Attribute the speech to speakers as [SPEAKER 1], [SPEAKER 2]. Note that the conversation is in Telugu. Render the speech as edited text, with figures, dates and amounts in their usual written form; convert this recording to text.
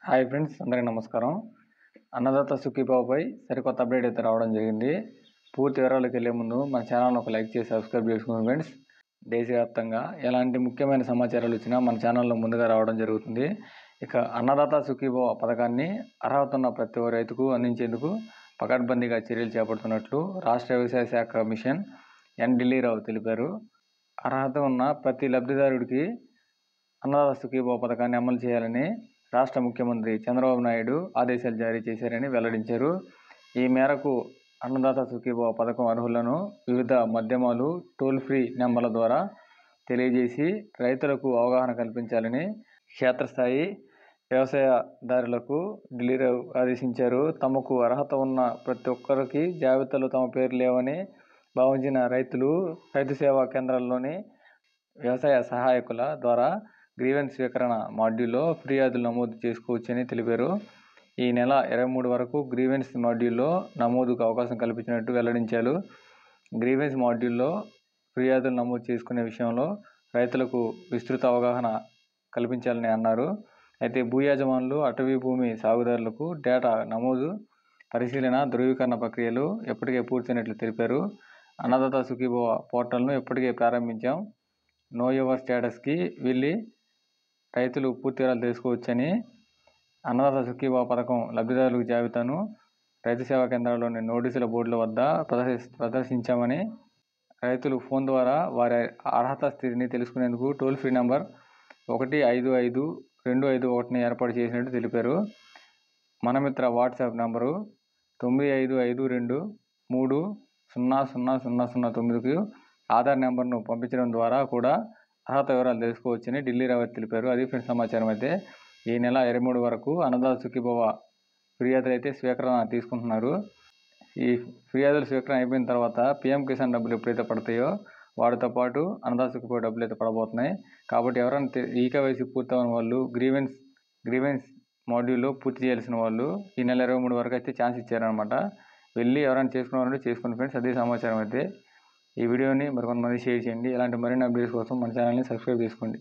[SPEAKER 1] హాయ్ ఫ్రెండ్స్, అందరికీ నమస్కారం. అన్నదాత సుఖీభావపై సరికొత్త అప్డేట్ అయితే రావడం జరిగింది. పూర్తి వివరాలకు వెళ్ళే ముందు మన ఛానల్ని ఒక లైక్ చేసి సబ్స్క్రైబ్ చేసుకోండి ఫ్రెండ్స్. దేశవ్యాప్తంగా ఎలాంటి ముఖ్యమైన సమాచారాలు వచ్చినా మన ఛానల్లో ముందుగా రావడం జరుగుతుంది. ఇక అన్నదాత సుఖీభావ పథకాన్ని అర్హత ఉన్న ప్రతి ఒక్క రైతుకు అందించేందుకు పకడ్బందీగా చర్యలు చేపడుతున్నట్లు రాష్ట్ర వ్యవసాయ శాఖ మిషన్ ఎన్ ఢిల్లీరావు తెలిపారు. అర్హత ఉన్న ప్రతి లబ్ధిదారుడికి అన్నదాత సుఖీభావ పథకాన్ని అమలు చేయాలని రాష్ట్ర ముఖ్యమంత్రి చంద్రబాబు నాయుడు ఆదేశాలు జారీ చేశారని వెల్లడించారు. ఈ మేరకు అన్నదాత సుఖీభావ పథకం అర్హులను వివిధ మాధ్యమాలు టోల్ ఫ్రీ నెంబర్ల ద్వారా తెలియజేసి రైతులకు అవగాహన కల్పించాలని క్షేత్రస్థాయి వ్యవసాయదారులకు ఢిల్లీరావు ఆదేశించారు. తమకు అర్హత ఉన్న ప్రతి ఒక్కరికి జాబితాలో తమ పేరు లేవని భావించిన రైతులు రైతు సేవా కేంద్రాల్లోని వ్యవసాయ సహాయకుల ద్వారా గ్రీవెన్స్ స్వీకరణ మాడ్యూల్లో ఫిర్యాదులు నమోదు చేసుకోవచ్చని తెలిపారు. ఈ నెల 23 వరకు గ్రీవెన్స్ మాడ్యూల్లో నమోదుకు అవకాశం కల్పించినట్టు వెల్లడించారు. గ్రీవెన్స్ మాడ్యూల్లో ఫిర్యాదులు నమోదు చేసుకునే విషయంలో రైతులకు విస్తృత అవగాహన కల్పించాలని అన్నారు. అయితే భూ యాజమానులు, అటవీ భూమి సాగుదారులకు డేటా నమోదు, పరిశీలన, ధృవీకరణ ప్రక్రియలు ఎప్పటికే పూర్తయినట్లు తెలిపారు. అన్నదాత సుఖీభావ పోర్టల్ను ఇప్పటికే ప్రారంభించాం. నో యువర్ స్టేటస్కి వెళ్ళి రైతులు పూర్తి వివరాలు తెలుసుకోవచ్చని, అన్నదాత సుఖీభావ పథకం లబ్ధిదారుల జాబితాను రైతు సేవా కేంద్రాల్లోని నోటీసుల బోర్డుల వద్ద ప్రదర్శించామని, రైతులు ఫోన్ ద్వారా వారి అర్హత స్థితిని తెలుసుకునేందుకు టోల్ ఫ్రీ నంబర్ 155251ని ఏర్పాటు చేసినట్టు తెలిపారు. మనమిత్ర వాట్సాప్ నంబరు 9552300009కు ఆధార్ నెంబర్ను పంపించడం ద్వారా కూడా అర్హత వివరాలు తెలుసుకోవచ్చని ఢిల్లీరావు తెలిపారు. అది ఫ్రెండ్స్ సమాచారం. అయితే ఈ నెల 23 వరకు అన్నదాత సుఖీభావ ఫిర్యాదులు అయితే స్వీకరణ తీసుకుంటున్నారు. ఈ ఫిర్యాదుల స్వీకరణ అయిపోయిన తర్వాత పీఎం కిసాన్ డబ్బులు ఎప్పుడైతే పడతాయో వాటితో పాటు అన్నదాత సుఖీభావ డబ్బులు అయితే పడబోతున్నాయి. కాబట్టి ఎవరైనా ఈకేవైసీ పూర్తవని వాళ్ళు, గ్రీవెన్స్ మాడ్యూల్లో పూర్తి చేయాల్సిన వాళ్ళు ఈ నెల 23 వరకు అయితే ఛాన్స్ ఇచ్చారనమాట. వెళ్ళి ఎవరైనా చేసుకున్నారంటే చేసుకోండి ఫ్రెండ్స్. అదే సమాచారం. అయితే ఈ వీడియోని మరికొంతమంది షేర్ చేయండి. ఇలాంటి మరిన్ని అప్డేట్స్ కోసం మన ఛానల్ని సబ్స్క్రైబ్ చేసుకోండి.